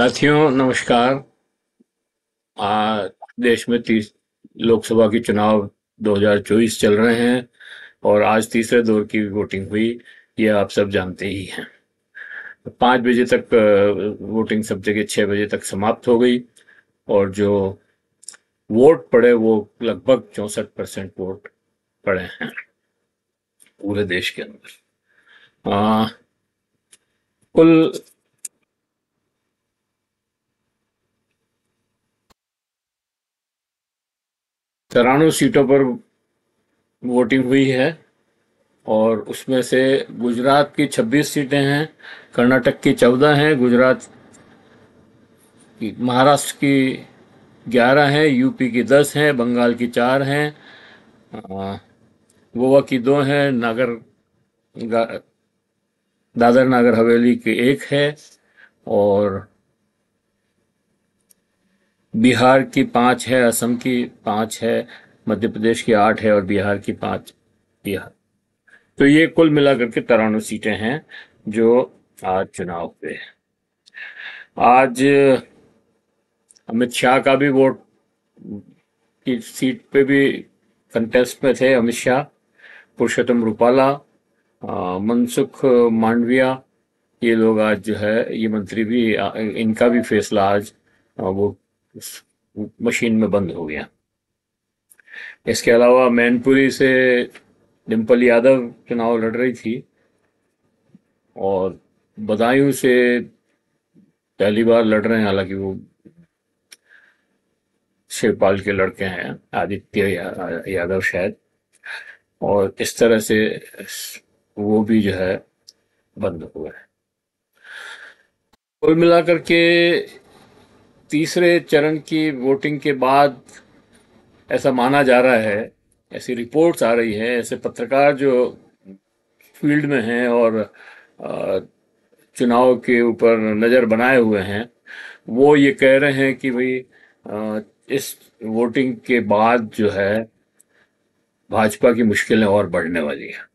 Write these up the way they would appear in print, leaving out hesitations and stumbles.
साथियों नमस्कार। देश में 30 लोकसभा की चुनाव 2024 चल रहे हैं और आज तीसरे दौर की वोटिंग हुई। ये आप सब जानते ही हैं। 5 बजे तक वोटिंग सब जगह 6 बजे तक समाप्त हो गई और जो वोट पड़े वो लगभग 64% वोट पड़े हैं पूरे देश के अंदर। आ, कुल 93 सीटों पर वोटिंग हुई है और उसमें से गुजरात की 26 सीटें हैं, कर्नाटक की 14 हैं, गुजरात की महाराष्ट्र की 11 हैं, यूपी की 10 हैं, बंगाल की 4 हैं, अ, गोवा की 2 हैं, दादर नागर हवेली की 1 है और बिहार की 5 है, असम की 5 है, मध्य प्रदेश की 8 है और बिहार की 5। बिहार तो ये कुल मिलाकर के 93 सीटें हैं जो आज चुनाव हुए। आज अमित शाह का भी वोट की सीट पे भी कंटेस्ट में थे। अमित शाह, पुरुषोत्तम रूपाला, मनसुख मांडविया, ये लोग आज जो है ये मंत्री भी इनका भी फैसला आज वो उस मशीन में बंद हो गया। इसके अलावा मैनपुरी से डिम्पल यादव चुनाव लड़ रही थी और बदायूं से पहली बार लड़ रहे हैं, हालांकि वो शिवपाल के लड़के हैं, आदित्य यादव शायद। और इस तरह से वो भी जो है बंद हुआ है। कुल मिलाकर के तीसरे चरण की वोटिंग के बाद ऐसा माना जा रहा है, ऐसी रिपोर्ट्स आ रही है, ऐसे पत्रकार जो फील्ड में हैं और चुनाव के ऊपर नज़र बनाए हुए हैं, वो ये कह रहे हैं कि भाई इस वोटिंग के बाद जो है भाजपा की मुश्किलें और बढ़ने वाली हैं।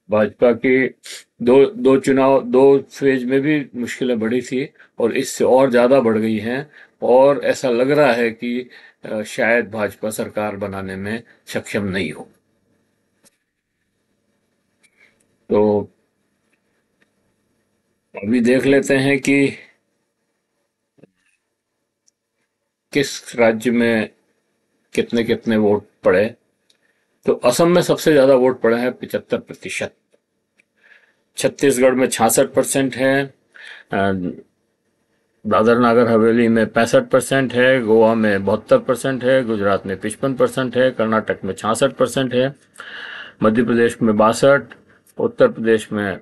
भाजपा की दो दो चुनाव, दो फेज में भी मुश्किलें बढ़ी थी और इससे और ज़्यादा बढ़ गई हैं और ऐसा लग रहा है कि शायद भाजपा सरकार बनाने में सक्षम नहीं हो। तो अभी देख लेते हैं कि किस राज्य में कितने कितने वोट पड़े। तो असम में सबसे ज़्यादा वोट पड़े हैं, 75%। छत्तीसगढ़ में 66% है, दादर नागर हवेली में 65% है, गोवा में 72% है, गुजरात में 55% है, कर्नाटक में 66% है, मध्य प्रदेश में 62, उत्तर प्रदेश में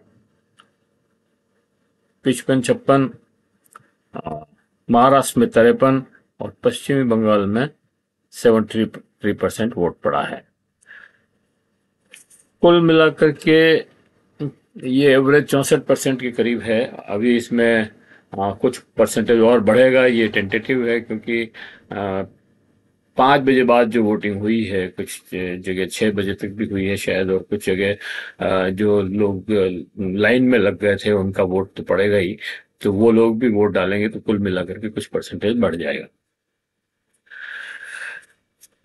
55-56, महाराष्ट्र में 53 और पश्चिमी बंगाल में 73% वोट पड़ा है। कुल मिलाकर के ये एवरेज 64% के करीब है। अभी इसमें कुछ परसेंटेज और बढ़ेगा, ये टेंटेटिव है, क्योंकि 5 बजे बाद जो वोटिंग हुई है, कुछ जगह 6 बजे तक भी हुई है शायद, और कुछ जगह जो लोग लाइन में लग गए थे उनका वोट तो पड़ेगा ही, तो वो लोग भी वोट डालेंगे तो कुल मिलाकर के कुछ परसेंटेज बढ़ जाएगा।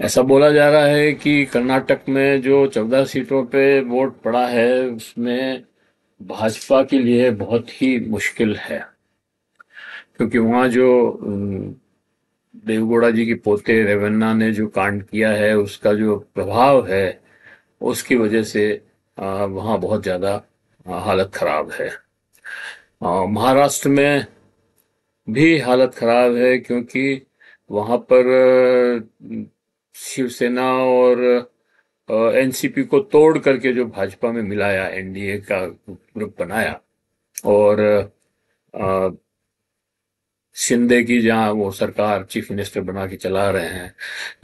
ऐसा बोला जा रहा है कि कर्नाटक में जो 14 सीटों पे वोट पड़ा है उसमें भाजपा के लिए बहुत ही मुश्किल है, क्योंकि वहाँ जो देवगौड़ा जी की पोते रेवन्ना ने जो कांड किया है उसका जो प्रभाव है, उसकी वजह से वहाँ बहुत ज़्यादा हालत खराब है। महाराष्ट्र में भी हालत खराब है, क्योंकि वहाँ पर शिवसेना और एनसीपी को तोड़ करके जो भाजपा में मिलाया, एनडीए का ग्रुप बनाया, और शिंदे की जहाँ वो सरकार चीफ मिनिस्टर बना के चला रहे हैं।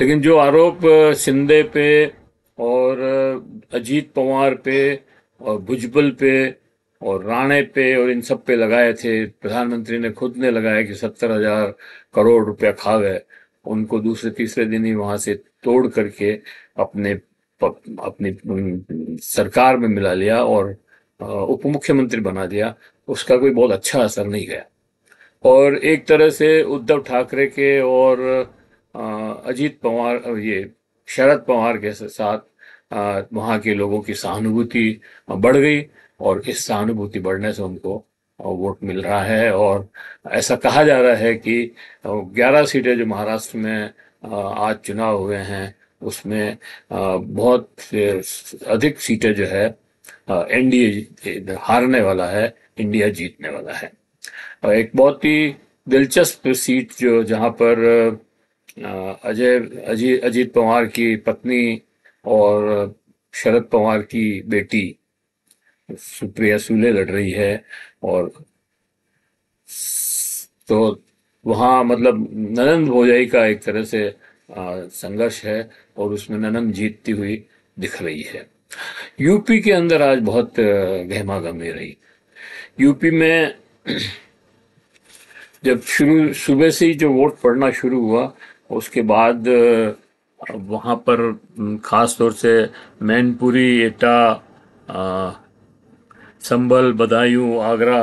लेकिन जो आरोप शिंदे पे और अजीत पवार पे और भुजबल पे और राणे पे और इन सब पे लगाए थे, प्रधानमंत्री ने खुद ने लगाया कि 70,000 करोड़ रुपया खा गए, उनको दूसरे तीसरे दिन ही वहां से तोड़ करके अपने अपनी सरकार में मिला लिया और उप मुख्यमंत्री बना दिया। उसका कोई बहुत अच्छा असर नहीं गया। और एक तरह से उद्धव ठाकरे के और अजीत पवार, ये शरद पवार के साथ वहाँ के लोगों की सहानुभूति बढ़ गई, और इस सहानुभूति बढ़ने से उनको वोट मिल रहा है। और ऐसा कहा जा रहा है कि 11 सीटें जो महाराष्ट्र में आज चुनाव हुए हैं, उसमें बहुत अधिक सीटें जो है एनडीए हारने वाला है, इंडिया जीतने वाला है। और एक बहुत ही दिलचस्प सीट जो जहां पर अजीत पवार की पत्नी और शरद पवार की बेटी सुप्रिया सुले लड़ रही है, और तो वहाँ मतलब ननंद भौजाई का एक तरह से संघर्ष है, और उसमें ननंद जीतती हुई दिख रही है। यूपी के अंदर आज बहुत गहमा गहमी रही। यूपी में जब शुरू सुबह से ही जो वोट पड़ना शुरू हुआ, उसके बाद वहाँ पर खास तौर से मैनपुरी, एटा, अ, संभल, बदायूं, आगरा,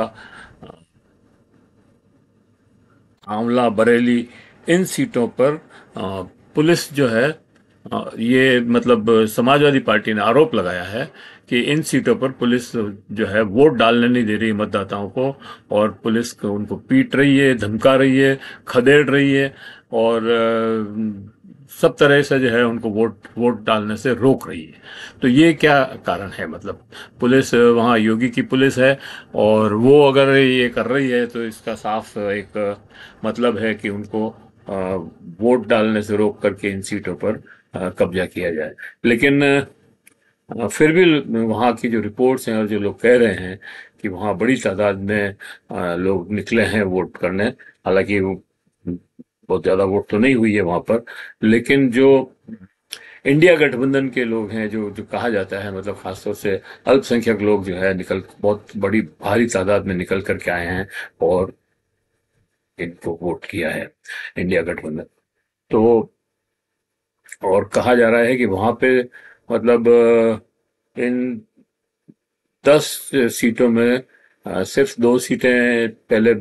आंवला, बरेली, इन सीटों पर पुलिस जो है, ये मतलब समाजवादी पार्टी ने आरोप लगाया है कि इन सीटों पर पुलिस जो है वोट डालने नहीं दे रही मतदाताओं को, और पुलिस को उनको पीट रही है, धमका रही है, खदेड़ रही है, और सब तरह से जो है उनको वोट वोट डालने से रोक रही है। तो ये क्या कारण है? मतलब पुलिस वहाँ योगी की पुलिस है, और वो अगर ये कर रही है तो इसका साफ एक मतलब है कि उनको वोट डालने से रोक करके इन सीटों पर कब्जा किया जाए। लेकिन फिर भी वहाँ की जो रिपोर्ट्स हैं और जो लोग कह रहे हैं कि वहाँ बड़ी तादाद में लोग निकले हैं वोट करने। हालांकि वो बहुत ज़्यादा वोट तो नहीं हुई है वहाँ पर, लेकिन जो इंडिया गठबंधन के लोग हैं, जो जो कहा जाता है, मतलब खासतौर से अल्पसंख्यक लोग जो है निकल बहुत बड़ी भारी तादाद में निकल करके आए हैं और इनको वोट किया है, इंडिया गठबंधन। तो और कहा जा रहा है कि वहां पे मतलब इन 10 सीटों में सिर्फ 2 सीटें पहले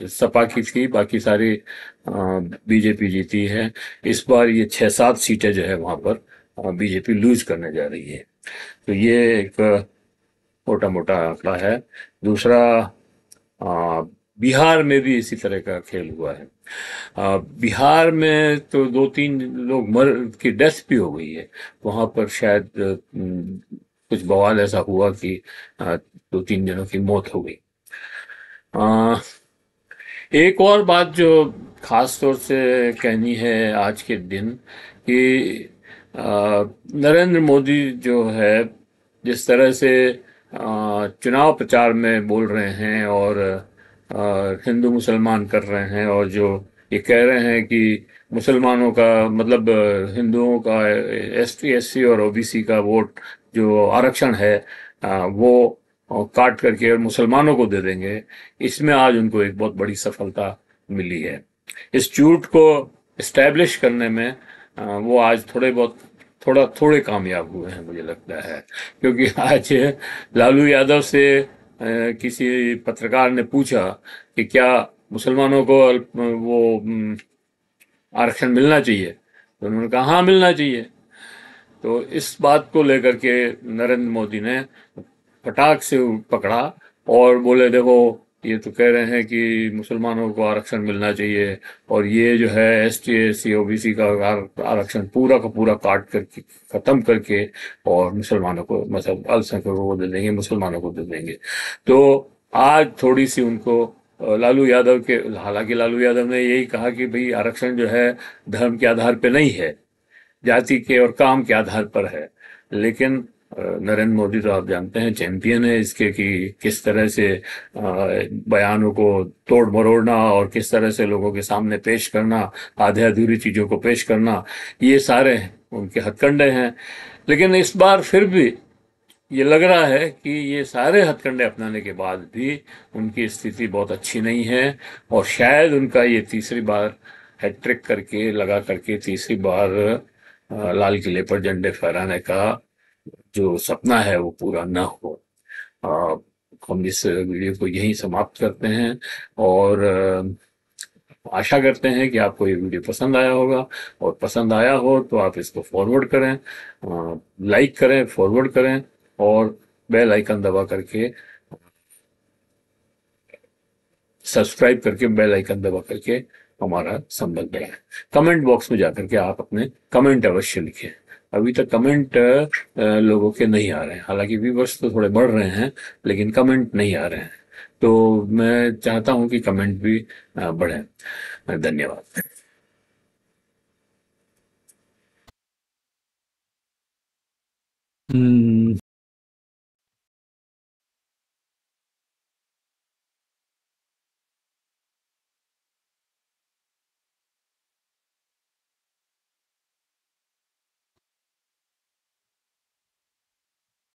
सपा की थी, बाकी सारी बीजेपी जीती है। इस बार ये 6-7 सीटें जो है वहां पर बीजेपी लूज करने जा रही है। तो ये एक मोटा मोटा आंकड़ा है। दूसरा, आ, बिहार में भी इसी तरह का खेल हुआ है। बिहार में तो 2-3 लोग मर की डेथ भी हो गई है। वहां पर शायद कुछ बवाल ऐसा हुआ कि 2-3 जनों की मौत हो गई। आ, एक और बात जो खास तौर से कहनी है आज के दिन, कि नरेंद्र मोदी जो है जिस तरह से चुनाव प्रचार में बोल रहे हैं, और हिंदू मुसलमान कर रहे हैं, और जो ये कह रहे हैं कि मुसलमानों का मतलब हिंदुओं का एसटी एससी और ओबीसी का वोट जो आरक्षण है वो काट करके और मुसलमानों को दे देंगे, इसमें आज उनको एक बहुत बड़ी सफलता मिली है। इस झूठ को इस्टेब्लिश करने में वो आज थोड़े कामयाब हुए हैं, मुझे लगता है। क्योंकि आज लालू यादव से किसी पत्रकार ने पूछा कि क्या मुसलमानों को वो आरक्षण मिलना चाहिए, तो उन्होंने कहा हाँ मिलना चाहिए। तो इस बात को लेकर के नरेंद्र मोदी ने फटाक से पकड़ा और बोले देखो, ये तो कह रहे हैं कि मुसलमानों को आरक्षण मिलना चाहिए, और ये जो है एसटी एससी ओबीसी का आरक्षण पूरा का पूरा काट करके खत्म करके और मुसलमानों को, मतलब अल्पसंख्यकों को दे देंगे, मुसलमानों को दे देंगे। तो आज थोड़ी सी उनको लालू यादव के, हालांकि लालू यादव ने यही कहा कि भाई आरक्षण जो है धर्म के आधार पे नहीं है, जाति के और काम के आधार पर है। लेकिन नरेंद्र मोदी तो आप जानते हैं चैंपियन है इसके, कि किस तरह से बयानों को तोड़ मरोड़ना और किस तरह से लोगों के सामने पेश करना, आधे अधूरी चीजों को पेश करना, ये सारे उनके हथकंडे हैं। लेकिन इस बार फिर भी ये लग रहा है कि ये सारे हथकंडे अपनाने के बाद भी उनकी स्थिति बहुत अच्छी नहीं है, और शायद उनका ये तीसरी बार हैट्रिक करके लगा करके तीसरी बार लाल किले पर झंडे फहराने का जो सपना है वो पूरा न हो। हम इस वीडियो को यहीं समाप्त करते हैं और आशा करते हैं कि आपको ये वीडियो पसंद आया होगा, और पसंद आया हो तो आप इसको फॉरवर्ड करें, लाइक करें, फॉरवर्ड करें, और बेल आइकन दबा करके, सब्सक्राइब करके, बेल आइकन दबा करके हमारा संबंध बढ़ाएं। कमेंट बॉक्स में जाकर के आप अपने कमेंट अवश्य लिखें। अभी तक कमेंट लोगों के नहीं आ रहे हैं, हालांकि व्यूवर्स तो थोड़े बढ़ रहे हैं, लेकिन कमेंट नहीं आ रहे हैं। तो मैं चाहता हूं कि कमेंट भी बढ़े। धन्यवाद।